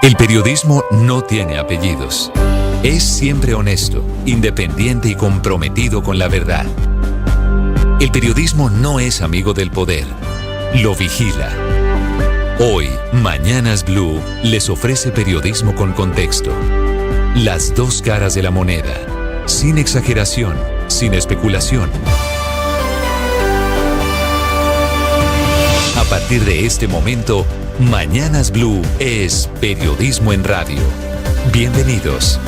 El periodismo no tiene apellidos. Es siempre honesto, independiente y comprometido con la verdad. El periodismo no es amigo del poder, lo vigila. Hoy, Mañanas Blue les ofrece periodismo con contexto. Las dos caras de la moneda, sin exageración, sin especulación. A partir de este momento, Mañanas Blue es periodismo en radio. Bienvenidos.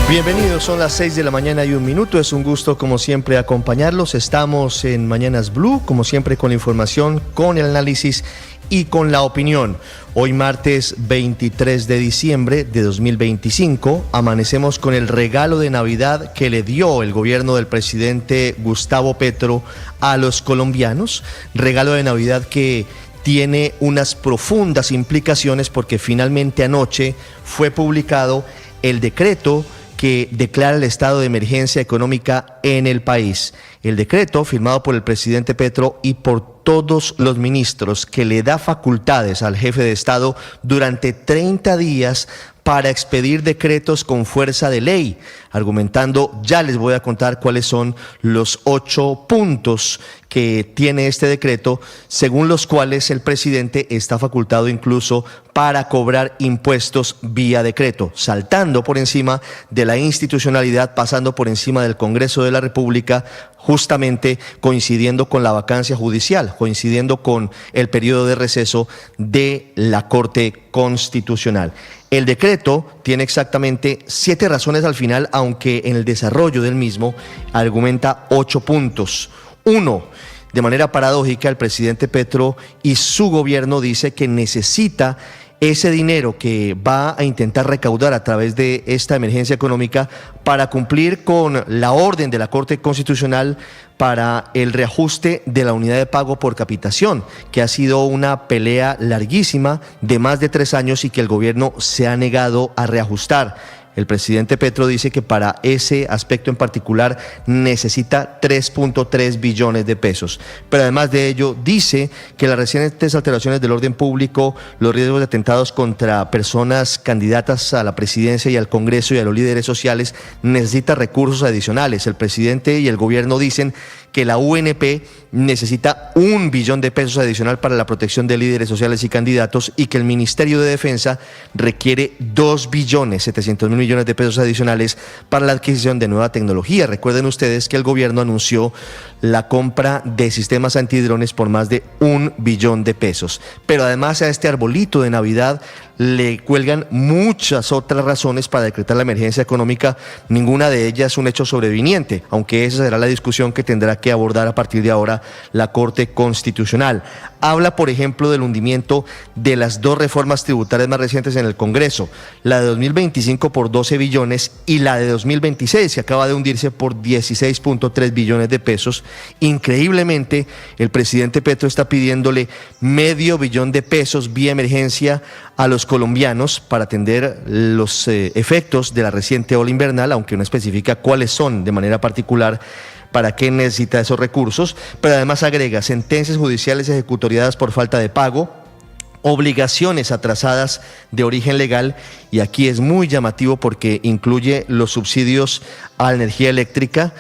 Bienvenidos, son las 6 de la mañana y 1 minuto. Es un gusto, como siempre, acompañarlos. Estamos en Mañanas Blue, como siempre, con la información, con el análisis y con la opinión. Hoy martes 23 de diciembre de 2025, amanecemos con el regalo de Navidad que le dio el gobierno del presidente Gustavo Petro a los colombianos. Regalo de Navidad que tiene unas profundas implicaciones porque finalmente anoche fue publicado el decreto que declara el estado de emergencia económica en el país. El decreto, firmado por el presidente Petro y por todos los ministros, que le da facultades al jefe de Estado durante 30 días para expedir decretos con fuerza de ley, argumentando, ya les voy a contar cuáles son los 8 puntos que tiene este decreto, según los cuales el presidente está facultado incluso para cobrar impuestos vía decreto, saltando por encima de la institucionalidad, pasando por encima del Congreso de la República, justamente coincidiendo con la vacancia judicial, coincidiendo con el periodo de receso de la Corte Constitucional. El decreto tiene exactamente 7 razones al final, aunque en el desarrollo del mismo argumenta 8 puntos. 1. De manera paradójica, el presidente Petro y su gobierno dice que necesita ese dinero que va a intentar recaudar a través de esta emergencia económica para cumplir con la orden de la Corte Constitucional para el reajuste de la unidad de pago por capitación, que ha sido una pelea larguísima de más de 3 años y que el gobierno se ha negado a reajustar. El presidente Petro dice que para ese aspecto en particular necesita 3.3 billones de pesos. Pero además de ello, dice que las recientes alteraciones del orden público, los riesgos de atentados contra personas candidatas a la presidencia y al Congreso y a los líderes sociales necesita recursos adicionales. El presidente y el gobierno dicen que la UNP necesita 1 billón de pesos adicional para la protección de líderes sociales y candidatos y que el Ministerio de Defensa requiere 2.700.000 millones de pesos adicionales para la adquisición de nueva tecnología. Recuerden ustedes que el gobierno anunció la compra de sistemas antidrones por más de 1 billón de pesos. Pero además a este arbolito de Navidad le cuelgan muchas otras razones para decretar la emergencia económica, ninguna de ellas un hecho sobreviniente, aunque esa será la discusión que tendrá que abordar a partir de ahora la Corte Constitucional. Habla, por ejemplo, del hundimiento de las 2 reformas tributarias más recientes en el Congreso, la de 2025 por 12 billones y la de 2026, que acaba de hundirse por 16.3 billones de pesos. Increíblemente, el presidente Petro está pidiéndole $0.5 billón de pesos vía emergencia a los colombianos para atender los efectos de la reciente ola invernal, aunque no especifica cuáles son de manera particular, para qué necesita esos recursos, pero además agrega sentencias judiciales ejecutoriadas por falta de pago, obligaciones atrasadas de origen legal, y aquí es muy llamativo porque incluye los subsidios a la energía eléctrica,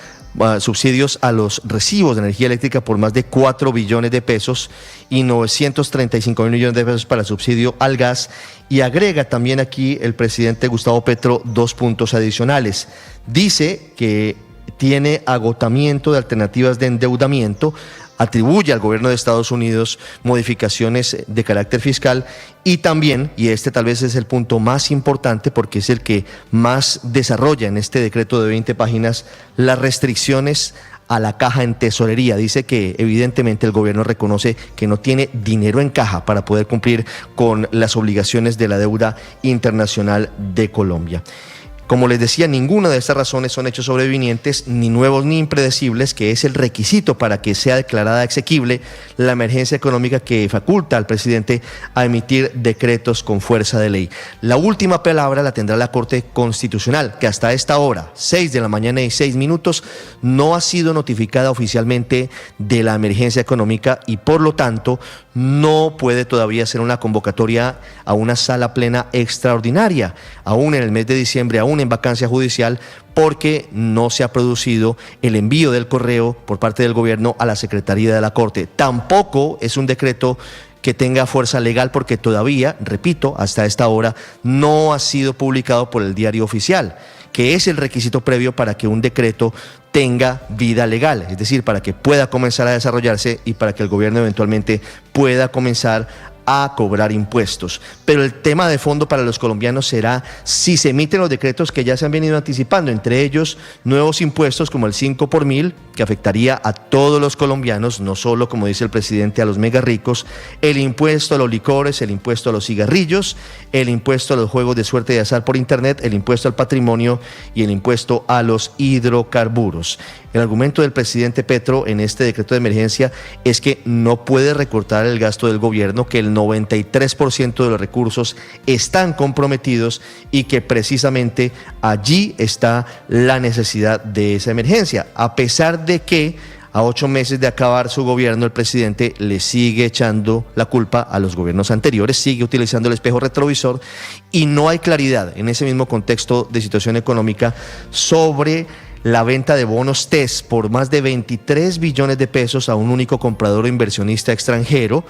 subsidios a los recibos de energía eléctrica por más de 4 billones de pesos y 935.000 millones de pesos para subsidio al gas, y agrega también aquí el presidente Gustavo Petro 2 puntos adicionales. Dice que tiene agotamiento de alternativas de endeudamiento, atribuye al gobierno de Estados Unidos modificaciones de carácter fiscal y también, y este tal vez es el punto más importante porque es el que más desarrolla en este decreto de 20 páginas, las restricciones a la caja en tesorería. Dice que evidentemente el gobierno reconoce que no tiene dinero en caja para poder cumplir con las obligaciones de la deuda internacional de Colombia. Como les decía, ninguna de estas razones son hechos sobrevivientes, ni nuevos ni impredecibles, que es el requisito para que sea declarada exequible la emergencia económica que faculta al presidente a emitir decretos con fuerza de ley. La última palabra la tendrá la Corte Constitucional, que hasta esta hora, 6 de la mañana y 6 minutos, no ha sido notificada oficialmente de la emergencia económica y por lo tanto no puede todavía hacer una convocatoria a una sala plena extraordinaria, aún en el mes de diciembre, aún en vacancia judicial, porque no se ha producido el envío del correo por parte del gobierno a la Secretaría de la Corte. Tampoco es un decreto que tenga fuerza legal porque todavía, repito, hasta esta hora no ha sido publicado por el Diario Oficial, que es el requisito previo para que un decreto tenga vida legal, es decir, para que pueda comenzar a desarrollarse y para que el gobierno eventualmente pueda comenzar a cobrar impuestos. Pero el tema de fondo para los colombianos será si se emiten los decretos que ya se han venido anticipando, entre ellos nuevos impuestos como el 5 por 1000, que afectaría a todos los colombianos, no solo, como dice el presidente, a los mega ricos, el impuesto a los licores, el impuesto a los cigarrillos, el impuesto a los juegos de suerte y azar por internet, el impuesto al patrimonio y el impuesto a los hidrocarburos. El argumento del presidente Petro en este decreto de emergencia es que no puede recortar el gasto del gobierno, que el 93% de los recursos están comprometidos y que precisamente allí está la necesidad de esa emergencia, a pesar de que a 8 meses de acabar su gobierno, el presidente le sigue echando la culpa a los gobiernos anteriores, sigue utilizando el espejo retrovisor y no hay claridad en ese mismo contexto de situación económica sobre la venta de bonos TES por más de 23 billones de pesos a un único comprador o inversionista extranjero.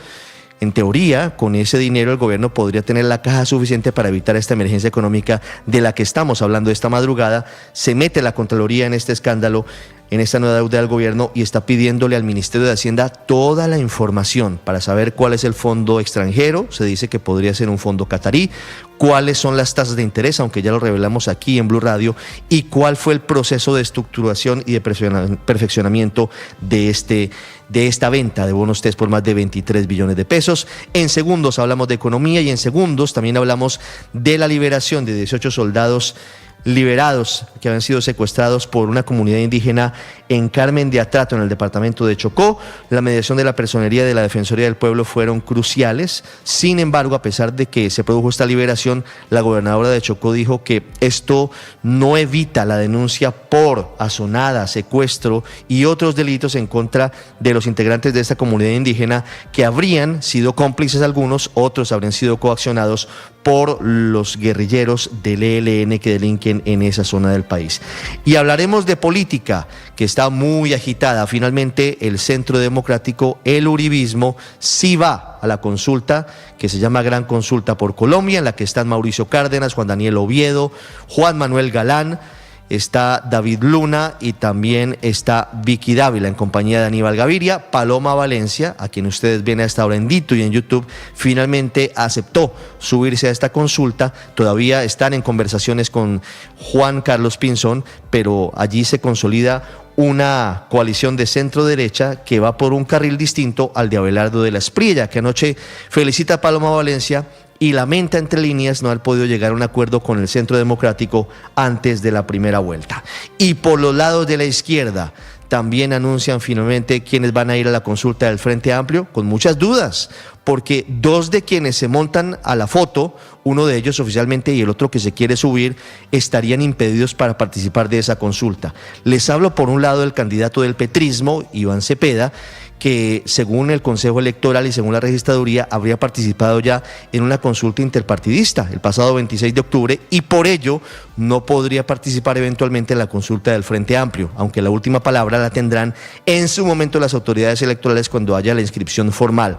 En teoría, con ese dinero el gobierno podría tener la caja suficiente para evitar esta emergencia económica de la que estamos hablando esta madrugada. Se mete la Contraloría en este escándalo, en esta nueva deuda del gobierno y está pidiéndole al Ministerio de Hacienda toda la información para saber cuál es el fondo extranjero. Se dice que podría ser un fondo catarí, cuáles son las tasas de interés, aunque ya lo revelamos aquí en Blue Radio, y cuál fue el proceso de estructuración y de perfeccionamiento de esta venta de bonos TES por más de 23 billones de pesos. En segundos hablamos de economía y en segundos también hablamos de la liberación de 18 soldados liberados que habían sido secuestrados por una comunidad indígena en Carmen de Atrato, en el departamento de Chocó. La mediación de la Personería de la Defensoría del Pueblo fueron cruciales. Sin embargo, a pesar de que se produjo esta liberación, la gobernadora de Chocó dijo que esto no evita la denuncia por asonada, secuestro y otros delitos en contra de los integrantes de esta comunidad indígena que habrían sido cómplices algunos, otros habrían sido coaccionados por los guerrilleros del ELN que delinquen en esa zona del país. Y hablaremos de política, que está muy agitada. Finalmente, el Centro Democrático, el uribismo, sí va a la consulta que se llama Gran Consulta por Colombia, en la que están Mauricio Cárdenas, Juan Daniel Oviedo, Juan Manuel Galán, está David Luna y también está Vicky Dávila en compañía de Aníbal Gaviria. Paloma Valencia, a quien ustedes ven a esta hora en Dito y en YouTube, finalmente aceptó subirse a esta consulta. Todavía están en conversaciones con Juan Carlos Pinzón, pero allí se consolida una coalición de centro derecha que va por un carril distinto al de Abelardo de la Espriella, que anoche felicita a Paloma Valencia y lamenta entre líneas no haber podido llegar a un acuerdo con el Centro Democrático antes de la primera vuelta. Y por los lados de la izquierda también anuncian finalmente quiénes van a ir a la consulta del Frente Amplio, con muchas dudas, porque dos de quienes se montan a la foto, uno de ellos oficialmente y el otro que se quiere subir, estarían impedidos para participar de esa consulta. Les hablo por un lado del candidato del petrismo, Iván Cepeda, que según el Consejo Electoral y según la Registraduría habría participado ya en una consulta interpartidista el pasado 26 de octubre y por ello no podría participar eventualmente en la consulta del Frente Amplio, aunque la última palabra la tendrán en su momento las autoridades electorales cuando haya la inscripción formal.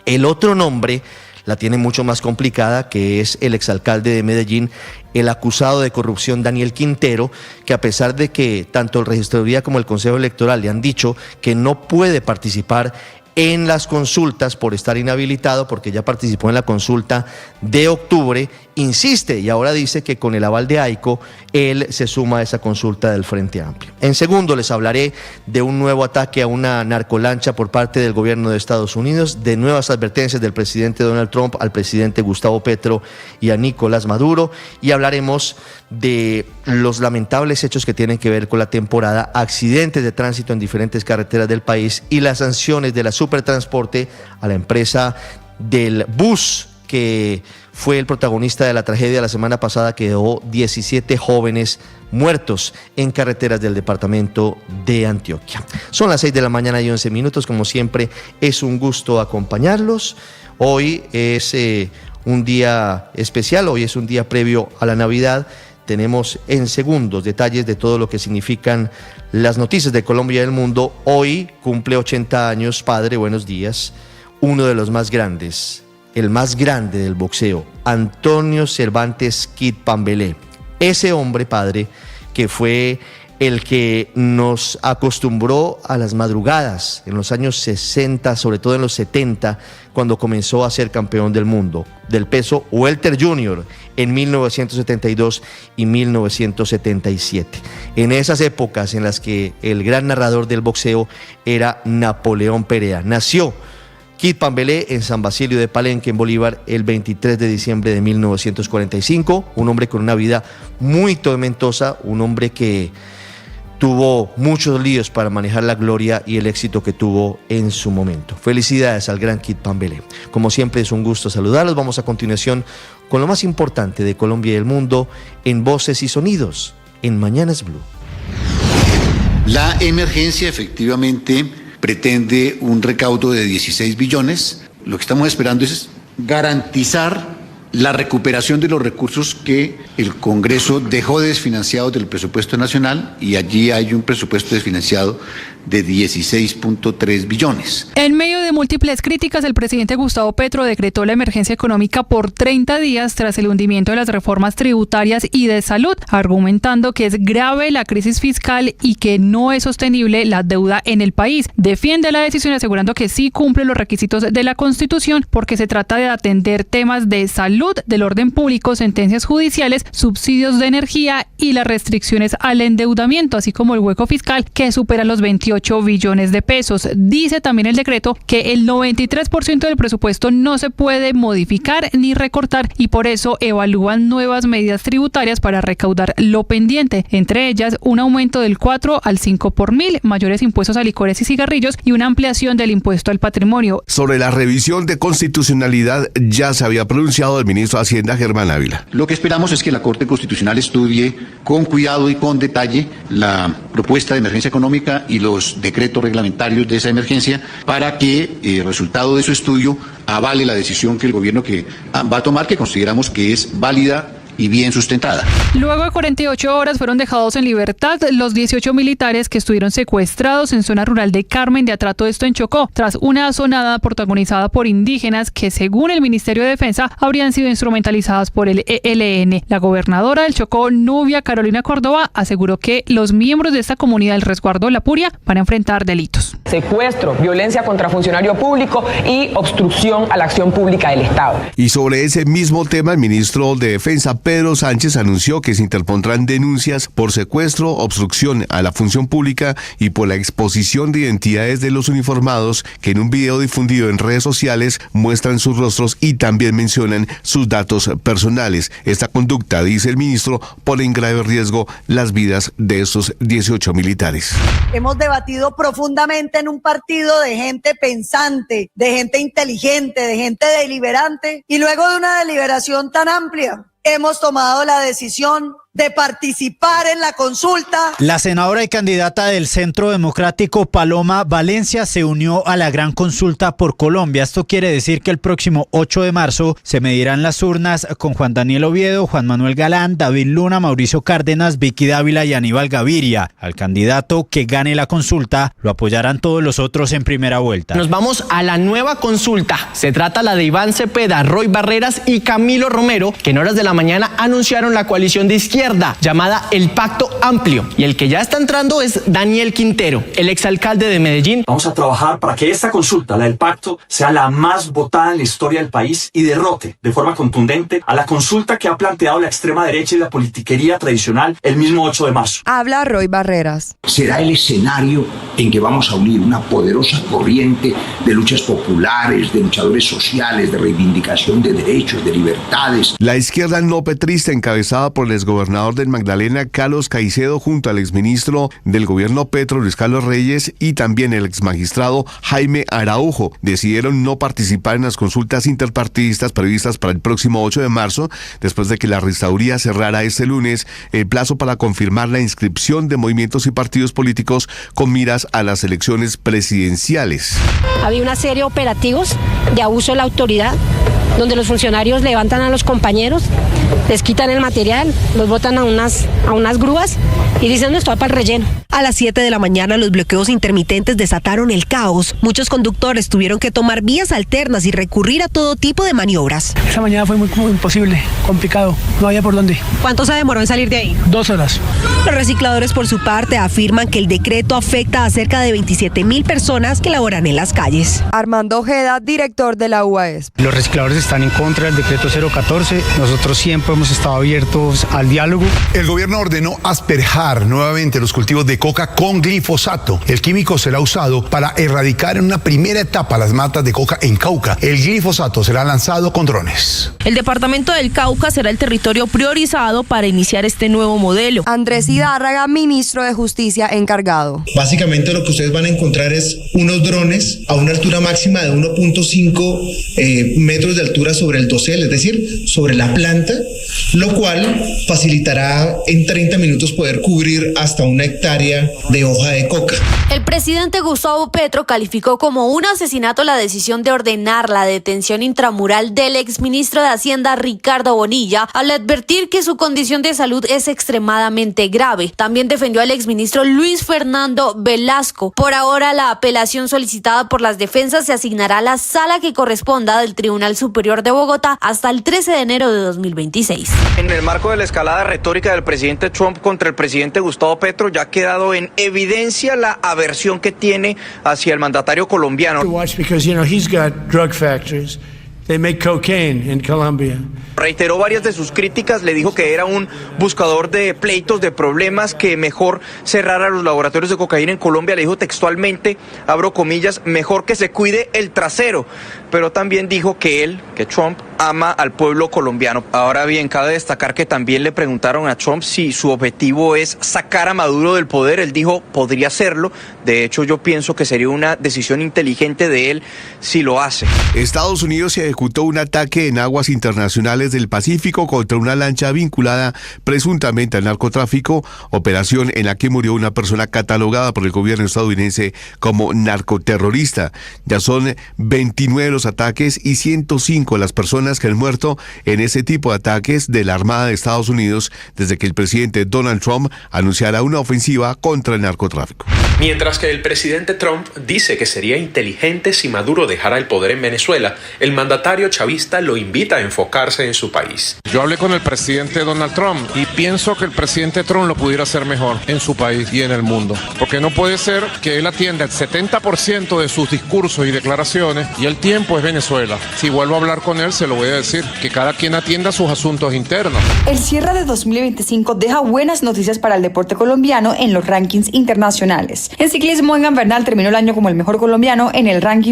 El otro nombre la tiene mucho más complicada, que es el exalcalde de Medellín, el acusado de corrupción Daniel Quintero, que a pesar de que tanto el Registraduría como el Consejo Electoral le han dicho que no puede participar en las consultas por estar inhabilitado, porque ya participó en la consulta de octubre, insiste y ahora dice que con el aval de AICO, él se suma a esa consulta del Frente Amplio. En segundo, les hablaré de un nuevo ataque a una narcolancha por parte del gobierno de Estados Unidos, de nuevas advertencias del presidente Donald Trump al presidente Gustavo Petro y a Nicolás Maduro, y hablaremos de los lamentables hechos que tienen que ver con la temporada, accidentes de tránsito en diferentes carreteras del país y las sanciones de la Supertransporte a la empresa del bus que fue el protagonista de la tragedia la semana pasada que dejó 17 jóvenes muertos en carreteras del departamento de Antioquia. Son las 6 de la mañana y 11 minutos, como siempre es un gusto acompañarlos. Hoy es un día especial, hoy es un día previo a la Navidad. Tenemos en segundos detalles de todo lo que significan las noticias de Colombia y del mundo. Hoy cumple 80 años, padre, buenos días, uno de los más grandes, el más grande del boxeo, Antonio Cervantes Kid Pambelé. Ese hombre, padre, que fue el que nos acostumbró a las madrugadas en los años 60, sobre todo en los 70, cuando comenzó a ser campeón del mundo del peso welter junior en 1972 y 1977. En esas épocas en las que el gran narrador del boxeo era Napoleón Perea. Nació Kid Pambelé en San Basilio de Palenque, en Bolívar, el 23 de diciembre de 1945. Un hombre con una vida muy tormentosa, un hombre que tuvo muchos líos para manejar la gloria y el éxito que tuvo en su momento. Felicidades al gran Kid Pambelé. Como siempre es un gusto saludarlos. Vamos a continuación con lo más importante de Colombia y el mundo en Voces y Sonidos en Mañanas Blue. La emergencia efectivamente pretende un recaudo de 16 billones. Lo que estamos esperando es garantizar la recuperación de los recursos que el Congreso dejó desfinanciados del presupuesto nacional, y allí hay un presupuesto desfinanciado de 16.3 billones. En medio de múltiples críticas, el presidente Gustavo Petro decretó la emergencia económica por 30 días tras el hundimiento de las reformas tributarias y de salud, argumentando que es grave la crisis fiscal y que no es sostenible la deuda en el país. Defiende la decisión asegurando que sí cumple los requisitos de la Constitución porque se trata de atender temas de salud, del orden público, sentencias judiciales, subsidios de energía y las restricciones al endeudamiento, así como el hueco fiscal que supera los 28 billones de pesos. Dice también el decreto que el 93% del presupuesto no se puede modificar ni recortar y por eso evalúan nuevas medidas tributarias para recaudar lo pendiente, entre ellas un aumento del 4 al 5 por mil, mayores impuestos a licores y cigarrillos y una ampliación del impuesto al patrimonio. Sobre la revisión de constitucionalidad ya se había pronunciado el ministro de Hacienda, Germán Ávila. Lo que esperamos es que la Corte Constitucional estudie con cuidado y con detalle la propuesta de emergencia económica y los decretos reglamentarios de esa emergencia para que el resultado de su estudio avale la decisión que el gobierno va a tomar, que consideramos que es válida y bien sustentada. Luego de 48 horas fueron dejados en libertad los 18 militares que estuvieron secuestrados en zona rural de Carmen de Atrato, esto en Chocó, tras una asonada protagonizada por indígenas que, según el Ministerio de Defensa, habrían sido instrumentalizadas por el ELN. La gobernadora del Chocó, Nubia Carolina Córdoba, aseguró que los miembros de esta comunidad del resguardo La Puria van a enfrentar delitos. Secuestro, violencia contra funcionario público y obstrucción a la acción pública del Estado. Y sobre ese mismo tema, el ministro de Defensa, Pedro Sánchez, anunció que se interpondrán denuncias por secuestro, obstrucción a la función pública y por la exposición de identidades de los uniformados que en un video difundido en redes sociales muestran sus rostros y también mencionan sus datos personales. Esta conducta, dice el ministro, pone en grave riesgo las vidas de estos 18 militares. Hemos debatido profundamente en un partido de gente pensante, de gente inteligente, de gente deliberante, y luego de una deliberación tan amplia, hemos tomado la decisión de participar en la consulta. La senadora y candidata del Centro Democrático, Paloma Valencia, se unió a la gran consulta por Colombia. Esto quiere decir que el próximo 8 de marzo se medirán las urnas con Juan Daniel Oviedo, Juan Manuel Galán, David Luna, Mauricio Cárdenas, Vicky Dávila y Aníbal Gaviria. Al candidato que gane la consulta lo apoyarán todos los otros en primera vuelta. Nos vamos a la nueva consulta. Se trata la de Iván Cepeda, Roy Barreras y Camilo Romero, que en horas de la mañana anunciaron la coalición de izquierda izquierda llamada El Pacto Amplio. Y el que ya está entrando es Daniel Quintero, el exalcalde de Medellín. Vamos a trabajar para que esta consulta, la del pacto, sea la más votada en la historia del país y derrote de forma contundente a la consulta que ha planteado la extrema derecha y la politiquería tradicional el mismo 8 de marzo. Habla Roy Barreras. Será el escenario en que vamos a unir una poderosa corriente de luchas populares, de luchadores sociales, de reivindicación de derechos, de libertades. La izquierda no petrista, encabezada por el exgobernador del Magdalena, Carlos Caicedo, junto al exministro del gobierno Petro, Luis Carlos Reyes, y también el exmagistrado Jaime Araujo, decidieron no participar en las consultas interpartidistas previstas para el próximo 8 de marzo, después de que la registraduría cerrara este lunes el plazo para confirmar la inscripción de movimientos y partidos políticos con miras a las elecciones presidenciales. Había una serie de operativos de abuso de la autoridad, donde los funcionarios levantan a los compañeros, les quitan el material, los botan a unas grúas y dicen esto va para el relleno. A las 7 de la mañana los bloqueos intermitentes desataron el caos. Muchos conductores tuvieron que tomar vías alternas y recurrir a todo tipo de maniobras. Esa mañana fue muy imposible, complicado, no había por dónde. ¿Cuánto se demoró en salir de ahí? 2 horas. Los recicladores por su parte afirman que el decreto afecta a cerca de 27.000 personas que laboran en las calles. Armando Ojeda, director de la UAESP. Los recicladores están en contra del decreto 014. Nosotros siempre hemos estado abiertos al diálogo. El gobierno ordenó asperjar nuevamente los cultivos de coca con glifosato. El químico será usado para erradicar en una primera etapa las matas de coca en Cauca. El glifosato será lanzado con drones. El departamento del Cauca será el territorio priorizado para iniciar este nuevo modelo. Andrés Hidárraga, ministro de Justicia encargado. Básicamente lo que ustedes van a encontrar es unos drones a una altura máxima de 1.5 metros de altura sobre el dosel, es decir, sobre la planta, lo cual facilitará en 30 minutos poder cubrir hasta 1 hectárea de hoja de coca. El presidente Gustavo Petro calificó como un asesinato la decisión de ordenar la detención intramural del exministro de Hacienda Ricardo Bonilla al advertir que su condición de salud es extremadamente grave. También defendió al exministro Luis Fernando Velasco. Por ahora, la apelación solicitada por las defensas se asignará a la sala que corresponda del Tribunal Superior de Bogotá hasta el 13 de enero de 2026. En el marco de la escalada retórica del presidente Trump contra el presidente Gustavo Petro, ya ha quedado en evidencia la aversión que tiene hacia el mandatario colombiano. They make cocaine in Colombia. Reiteró varias de sus críticas, le dijo que era un buscador de pleitos, de problemas, que mejor cerrara los laboratorios de cocaína en Colombia. Le dijo textualmente, abro comillas, mejor que se cuide el trasero. Pero también dijo que Trump, ama al pueblo colombiano. Ahora bien, cabe destacar que también le preguntaron a Trump si su objetivo es sacar a Maduro del poder. Él dijo, podría hacerlo. De hecho, yo pienso que sería una decisión inteligente de él si lo hace. Estados Unidos ejecutó un ataque en aguas internacionales del Pacífico contra una lancha vinculada presuntamente al narcotráfico, operación en la que murió una persona catalogada por el gobierno estadounidense como narcoterrorista. Ya son 29 los ataques y 105 las personas que han muerto en ese tipo de ataques de la Armada de Estados Unidos desde que el presidente Donald Trump anunciara una ofensiva contra el narcotráfico. Mientras que el presidente Trump dice que sería inteligente si Maduro dejara el poder en Venezuela, el mandatario chavista lo invita a enfocarse en su país. Yo hablé con el presidente Donald Trump y pienso que el presidente Trump lo pudiera hacer mejor en su país y en el mundo. Porque no puede ser que él atienda el 70% de sus discursos y declaraciones y el tiempo es Venezuela. Si vuelvo a hablar con él, se lo voy a decir, que cada quien atienda sus asuntos internos. El cierre de 2025 deja buenas noticias para el deporte colombiano en los rankings internacionales. En ciclismo, Egan Bernal terminó el año como el mejor colombiano en el ranking